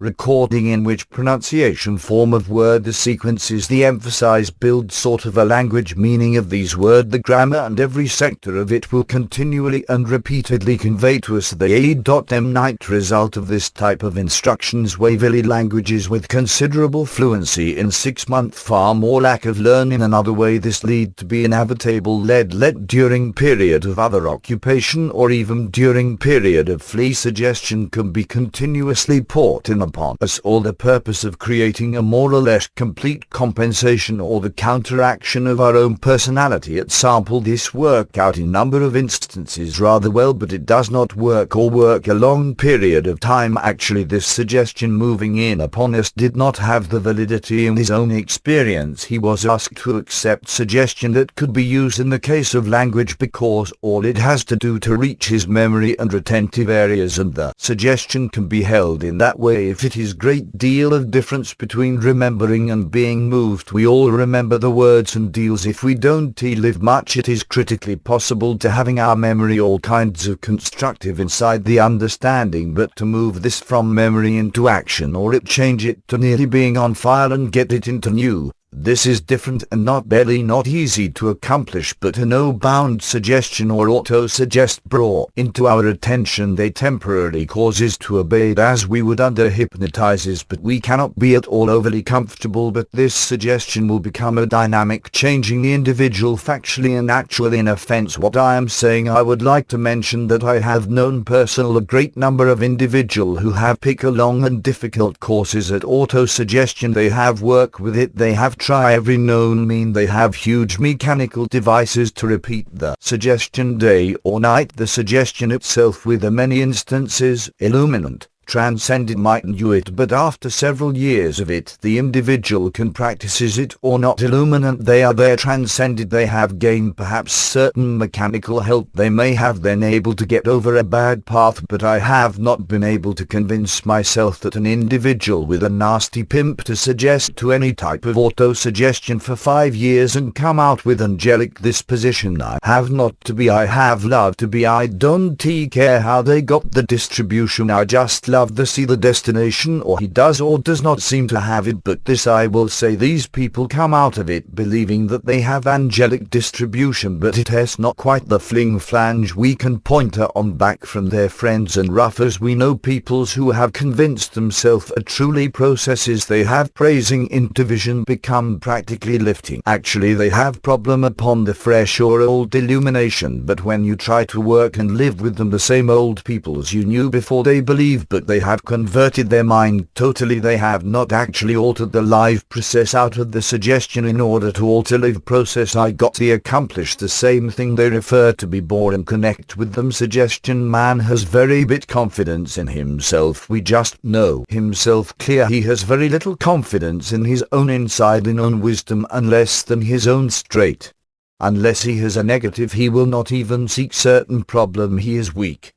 Recording in which pronunciation form of word the sequences, the emphasize build sort of a language meaning of these word, the grammar, and every sector of it will continually and repeatedly convey to us the A.M. night result of this type of instructions. Waverley languages with considerable fluency in 6 months, far more lack of learning another way. This lead to be inevitable let during period of other occupation or even during period of free suggestion can be continuously poured in upon us, all the purpose of creating a more or less complete compensation or the counteraction of our own personality. Example, this work out in number of instances rather well, but it does not work or work a long period of time. Actually, this suggestion moving in upon us did not have the validity in his own experience. He was asked to accept suggestion that could be used in the case of language because all it has to do to reach his memory and retentive areas, and the suggestion can be held in that way. If it is great deal of difference between remembering and being moved. We all remember the words and deals. If we don't live much, it is critically possible to having our memory all kinds of constructive inside the understanding, but to move this from memory into action or it change it to nearly being on fire and get it into new. This is different and not easy to accomplish, but a no-bound suggestion or auto-suggest brought into our attention they temporarily causes to obey it as we would under hypnotizes, but we cannot be at all overly comfortable. But this suggestion will become a dynamic, changing the individual factually and actually. In offense what I am saying, I would like to mention that I have known personal a great number of individual who have picked long and difficult courses at auto-suggestion. They have worked with it, they have try every known mean, they have huge mechanical devices to repeat the suggestion day or night. The suggestion itself with the many instances illuminant, transcendent might do it, but after several years of it the individual can practices it or not illuminant, they are there transcended, they have gained perhaps certain mechanical help, they may have then able to get over a bad path, but I have not been able to convince myself that an individual with a nasty pimp to suggest to any type of auto-suggestion for 5 years and come out with angelic disposition. I have not to be, I have loved to be. I don't care how they got the distribution, I just love to see the destination, or he does or does not seem to have it. But this I will say, these people come out of it believing that they have angelic distribution, but it has not quite the fling-flange we can pointer on back from their friends and roughers. We know peoples who have convinced themselves a truly processes they have praising intuition become practically lifting. Actually they have problem upon the fresh or old illumination, but when you try to work and live with them, the same old peoples you knew before, they believe, but they have converted their mind totally. They have not actually altered the live process out of the suggestion. In order to alter live process, I got to accomplish the same thing they refer to be born and connect with them. Suggestion man has very bit confidence in himself. We just know himself clear. He has very little confidence in his own inside, in own wisdom, and less than his own straight. Unless he has a negative, he will not even seek certain problem. He is weak.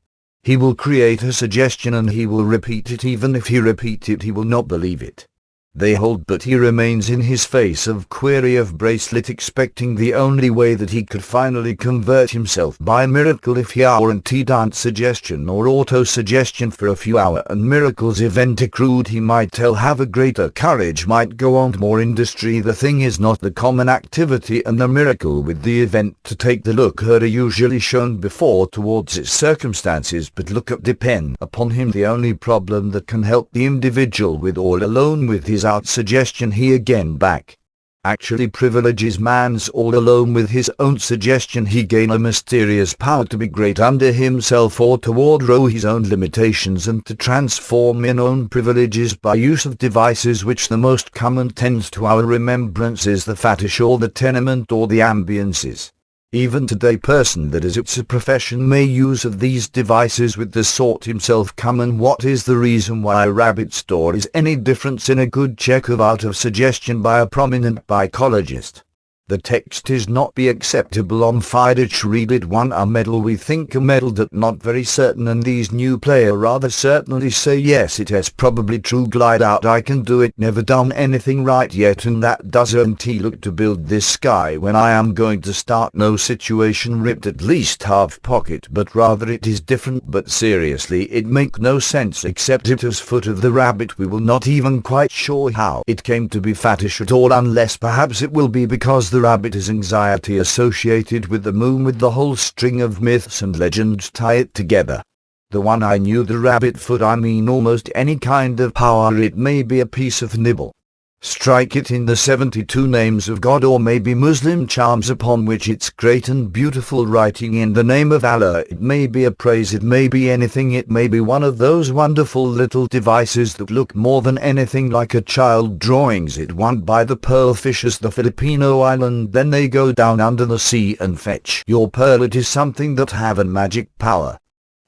He will create a suggestion and he will repeat it. Even if he repeat it, he will not believe it. They hold, but he remains in his face of query of bracelet, expecting the only way that he could finally convert himself by miracle if he guaranteed suggestion or auto-suggestion for a few hours and miracles event accrued, he might tell, have a greater courage, might go on to more industry. The thing is not the common activity and the miracle with the event to take the look her usually shown before towards its circumstances, but look up depend upon him. The only problem that can help the individual with all alone with his suggestion he again back. Actually privileges man's all alone with his own suggestion. He gain a mysterious power to be great under himself or to overthrow his own limitations and to transform in own privileges by use of devices which the most common tends to our remembrance is the fetish or the tenement or the ambiances. Even today person that is its a profession may use of these devices with the sort himself common. What is the reason why a rabbit store is any difference in a good check of out of suggestion by a prominent psychologist? The text is not be acceptable on Fidech. Read it. One a medal, we think a medal that not very certain, and these new player rather certainly say yes it is probably true. Glide out, I can do it, never done anything right yet, and that doesn't look to build this sky when I am going to start. No situation ripped at least half pocket, but rather it is different. But seriously it make no sense except it is foot of the rabbit. We will not even quite sure how it came to be fetish at all, unless perhaps it will be because the rabbit is anxiety associated with the moon, with the whole string of myths and legends tie it together. The one I knew, the rabbit foot, I mean almost any kind of power. It may be a piece of nibble. Strike it in the 72 names of God, or maybe Muslim charms upon which it's great and beautiful writing in the name of Allah. It may be a praise, it may be anything. It may be one of those wonderful little devices that look more than anything like a child drawings it won by the pearl fishers, the Filipino island. Then they go down under the sea and fetch your pearl. It is something that have a magic power.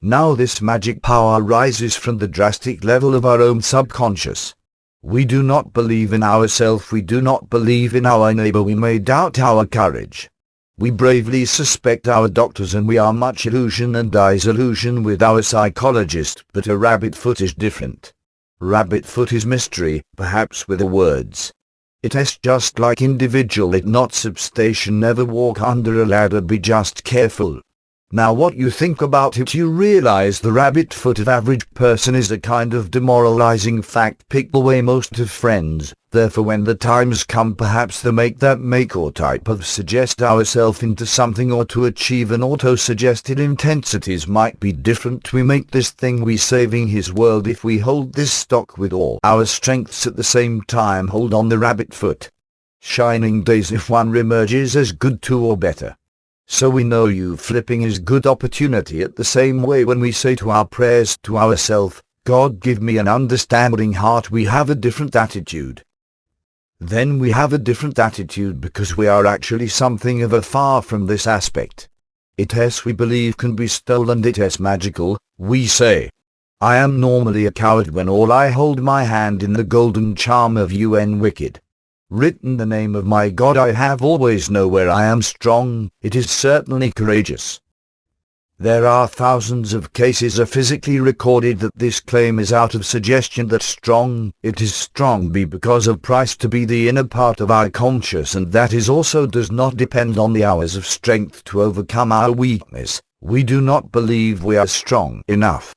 Now this magic power rises from the drastic level of our own subconscious. We do not believe in ourselves, we do not believe in our neighbor, we may doubt our courage. We bravely suspect our doctors, and we are much illusion and disillusion with our psychologist. But a rabbit foot is different. Rabbit foot is mystery, perhaps with the words. It is just like individual, it not substation, never walk under a ladder, be just careful. Now what you think about it, you realize the rabbit foot of average person is a kind of demoralizing fact, picked away most of friends. Therefore when the times come, perhaps the make or type of suggest ourselves into something or to achieve an auto-suggested intensities might be different. We make this thing we saving his world if we hold this stock with all our strengths at the same time. Hold on the rabbit foot. Shining days if one remerges as good too or better. So we know you flipping is good opportunity at the same way when we say to our prayers to ourselves, God give me an understanding heart, we have a different attitude. Then we have a different attitude because we are actually something of a far from this aspect. It is we believe can be stolen, it is magical, we say. I am normally a coward when all I hold my hand in the golden charm of UN wicked. Written the name of my God, I have always know where I am strong. It is certainly courageous. There are thousands of cases are physically recorded that this claim is out of suggestion, that strong, it is strong be because of price to be the inner part of our conscious, and that is also does not depend on the hours of strength to overcome our weakness. We do not believe we are strong enough.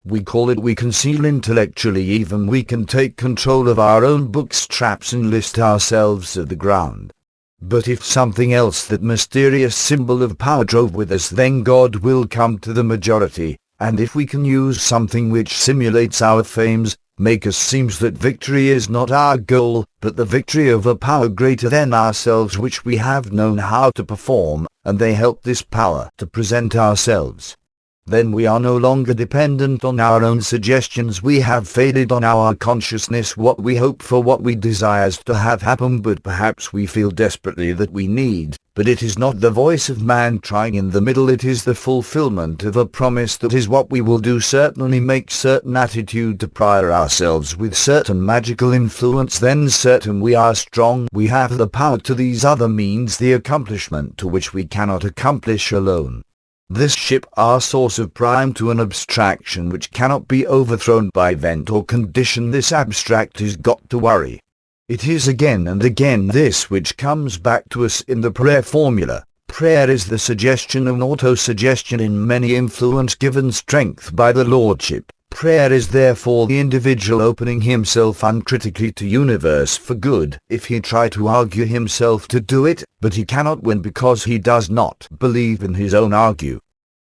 We call it we conceal intellectually, even we can take control of our own bootstraps and lift ourselves to the ground. But if something else, that mysterious symbol of power, drove with us, then God will come to the majority, and if we can use something which simulates our fames, make us seems that victory is not our goal, but the victory of a power greater than ourselves which we have known how to perform, and they help this power to present ourselves. Then we are no longer dependent on our own suggestions. We have faded on our consciousness what we hope for, what we desires to have happen, but perhaps we feel desperately that we need. But it is not the voice of man trying in the middle, it is the fulfillment of a promise. That is what we will do. Certainly make certain attitude to prior ourselves with certain magical influence, then certain we are strong. We have the power to these other means, the accomplishment to which we cannot accomplish alone. This ship our source of prime to an abstraction which cannot be overthrown by event or condition. This abstract is got to worry. It is again and again this which comes back to us in the prayer formula. Prayer is the suggestion and auto-suggestion in many influence given strength by the Lordship. Prayer is therefore the individual opening himself uncritically to universe for good. If he try to argue himself to do it, but he cannot win because he does not believe in his own argue.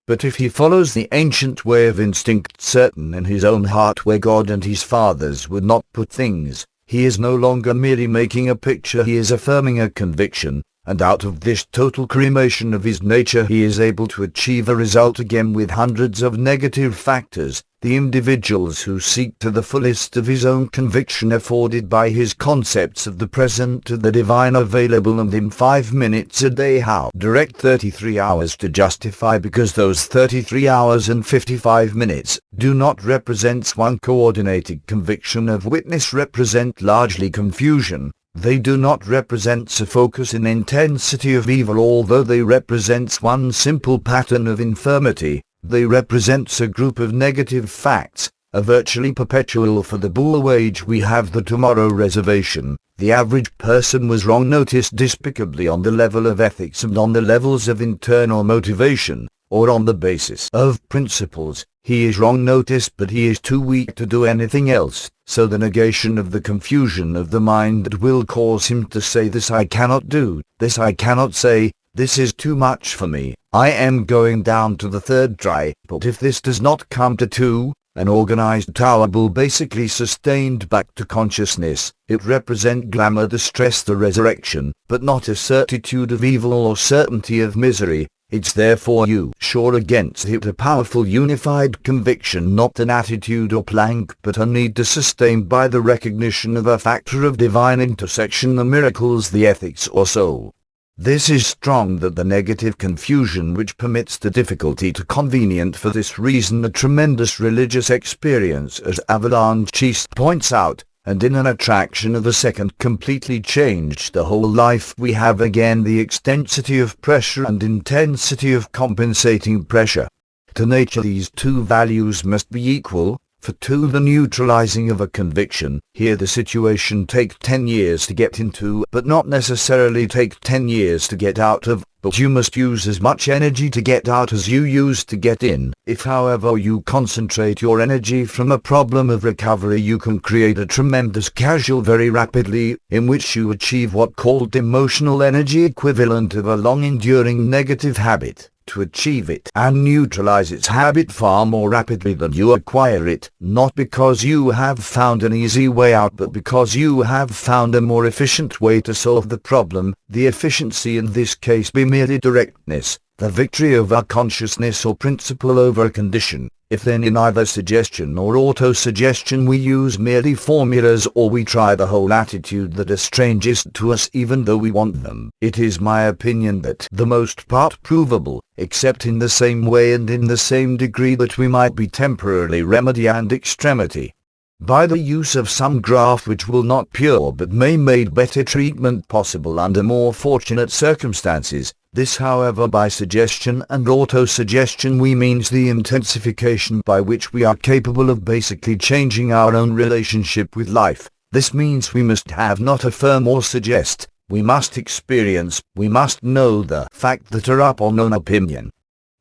But if he follows the ancient way of instinct, certain in his own heart where God and his fathers would not put things, he is no longer merely making a picture, he is affirming a conviction, and out of this total cremation of his nature he is able to achieve a result again with hundreds of negative factors. The individuals who seek to the fullest of his own conviction afforded by his concepts of the present to the divine available and in 5 minutes a day, how direct 33 hours to justify, because those 33 hours and 55 minutes do not represent one coordinated conviction of witness, represent largely confusion. They do not represent a focus in intensity of evil, although they represent one simple pattern of infirmity. They represent a group of negative facts, a virtually perpetual for the bull age. We have the tomorrow reservation. The average person was wrong noticed despicably on the level of ethics and on the levels of internal motivation, or on the basis of principles. He is wrong noticed, but he is too weak to do anything else, so the negation of the confusion of the mind will cause him to say, this I cannot do, this I cannot say, this is too much for me, I am going down to the third try. But if this does not come to two, an organized tower will basically sustained back to consciousness. It represent glamour, the stress, the resurrection, but not a certitude of evil or certainty of misery. It's therefore you sure against it, a powerful unified conviction, not an attitude or plank, but a need to sustain by the recognition of a factor of divine intersection, the miracles, the ethics or soul. This is strong, that the negative confusion which permits the difficulty to convenient for this reason a tremendous religious experience, as Avalanche points out, and in an attraction of a second completely changed the whole life. We have again the extensity of pressure and intensity of compensating pressure. To nature these two values must be equal. For two, the neutralizing of a conviction. Here the situation take 10 years to get into, but not necessarily take 10 years to get out of, but you must use as much energy to get out as you use to get in. If however you concentrate your energy from a problem of recovery, you can create a tremendous casual very rapidly, in which you achieve what called emotional energy, equivalent of a long-enduring negative habit. To achieve it and neutralize its habit far more rapidly than you acquire it, not because you have found an easy way out, but because you have found a more efficient way to solve the problem. The efficiency in this case be merely directness, the victory of our consciousness or principle over a condition. If then in either suggestion or auto-suggestion we use merely formulas, or we try the whole attitude that are strangest to us even though we want them, it is my opinion that the most part provable, except in the same way and in the same degree that we might be temporarily remedy and extremity, by the use of some graft which will not cure but may make better treatment possible under more fortunate circumstances. This however by suggestion and auto-suggestion we means the intensification by which we are capable of basically changing our own relationship with life. This means we must have not affirm or suggest, we must experience, we must know the fact that are upon own opinion.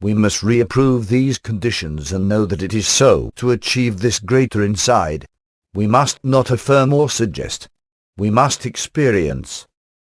We must reapprove these conditions and know that it is so. To achieve this greater insight, we must not affirm or suggest. We must experience.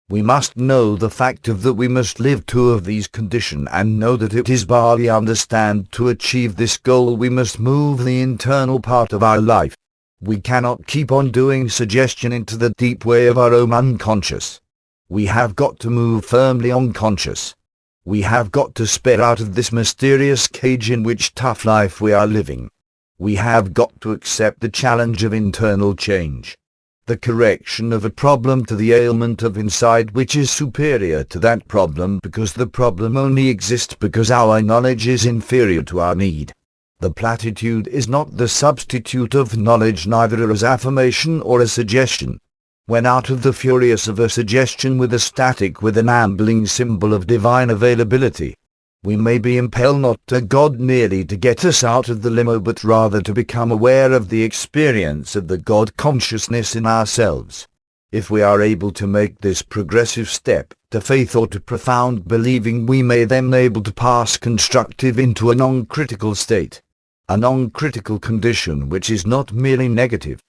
We must know the fact of that we must live two of these conditions and know that it is barely understand. To achieve this goal we must move the internal part of our life. We cannot keep on doing suggestion into the deep way of our own unconscious. We have got to move firmly unconscious. We have got to spare out of this mysterious cage in which tough life we are living. We have got to accept the challenge of internal change. The correction of a problem to the ailment of inside which is superior to that problem, because the problem only exists because our knowledge is inferior to our need. The platitude is not the substitute of knowledge, neither as affirmation or a suggestion. When out of the furious of a suggestion with a static with an ambling symbol of divine availability, We may be impelled not to God merely to get us out of the limo, but rather to become aware of the experience of the God consciousness in ourselves. If we are able to make this progressive step to faith or to profound believing, we may then be able to pass constructive into a non-critical state. A non-critical condition which is not merely negative,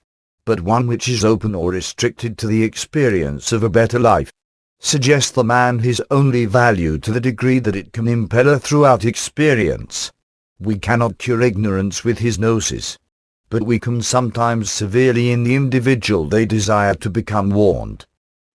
but one which is open or restricted to the experience of a better life. Suggests the man his only value to the degree that it can impel her throughout experience. We cannot cure ignorance with his gnosis, but we can sometimes severely in the individual they desire to become warned.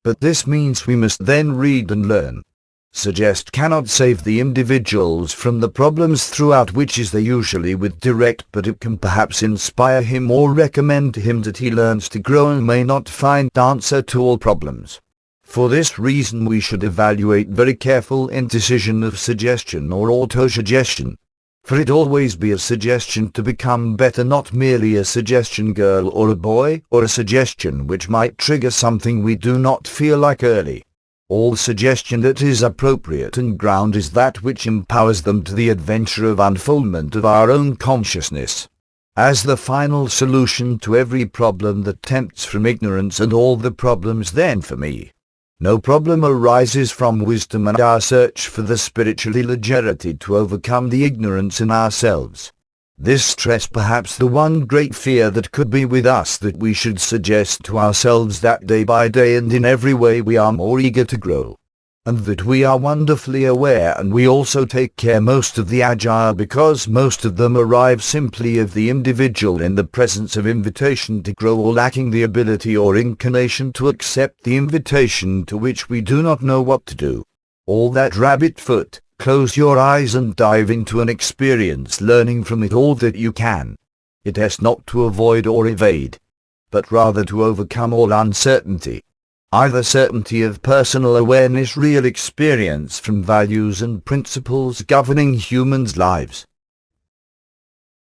But this means we must then read and learn. Suggest cannot save the individuals from the problems throughout which is they usually with direct, but it can perhaps inspire him or recommend to him that he learns to grow and may not find answer to all problems. For this reason we should evaluate very careful indecision of suggestion or autosuggestion. For it always be a suggestion to become better, not merely a suggestion girl or a boy, or a suggestion which might trigger something we do not feel like early. All suggestion that is appropriate and ground is that which empowers them to the adventure of unfoldment of our own consciousness. As the final solution to every problem that tempts from ignorance, and all the problems then for me. No problem arises from wisdom and our search for the spiritually legitimity to overcome the ignorance in ourselves. This stress perhaps the one great fear that could be with us, that we should suggest to ourselves that day by day and in every way we are more eager to grow. And that we are wonderfully aware, and we also take care most of the agile, because most of them arrive simply of the individual in the presence of invitation to grow, or lacking the ability or inclination to accept the invitation, to which we do not know what to do. All that rabbit foot. Close your eyes and dive into an experience, learning from it all that you can. It has not to avoid or evade, but rather to overcome all uncertainty. Either certainty of personal awareness, real experience from values and principles governing humans' lives,